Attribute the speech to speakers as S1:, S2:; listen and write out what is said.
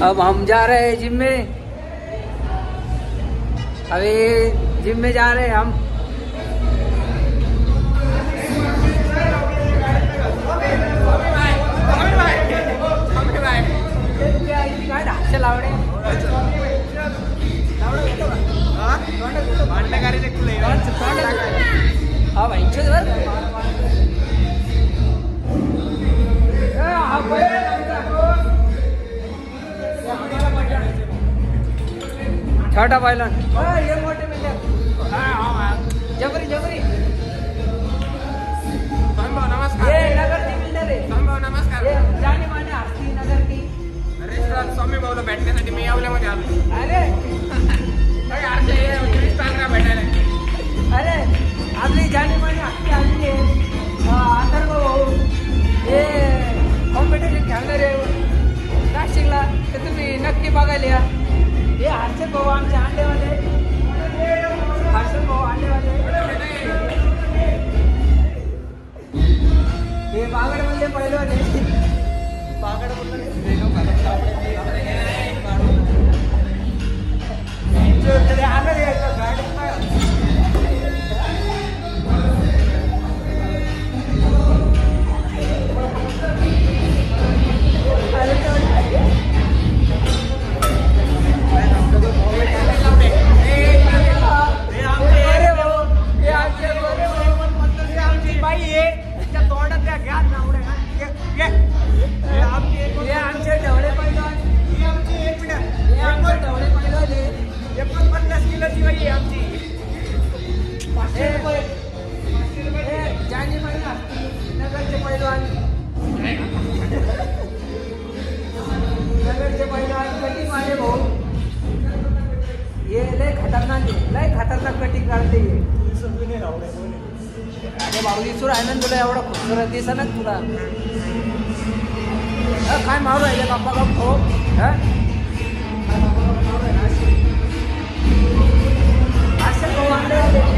S1: अब हम जा रहे हैं जिम में। अभी जिम में जा रहे हैं हम। छोटा पायलन ये मोठे मिळतात जबरी जबरी नमस्कार ये नगर की बिल्डर आहे नमस्कार ये जाने माने हस्ती नगर की रेस्टॉरंट स्वामी भाऊला भेटण्यासाठी मी यावल्यामध्ये आलो अरे अरे आपली जाने माने हस्ती आली आहे अथर्व भाऊ हे कॉम्पिटिशन खेळणार आहे नाशिकला तर तुम्ही नक्की बघायला या। ये हर्षद भाऊ आमचे अंडेवाले हर्षद भाऊ अंडेवाले हे बागड मधले पहिलवान बागड खतरनाक कटिंग काढते अरे भाऊजी सुर आहे ना तुला एवढा खूपसूरत दिसा ना तुला काय मारू राहिले बाप्पा गप्प हो असे भाऊ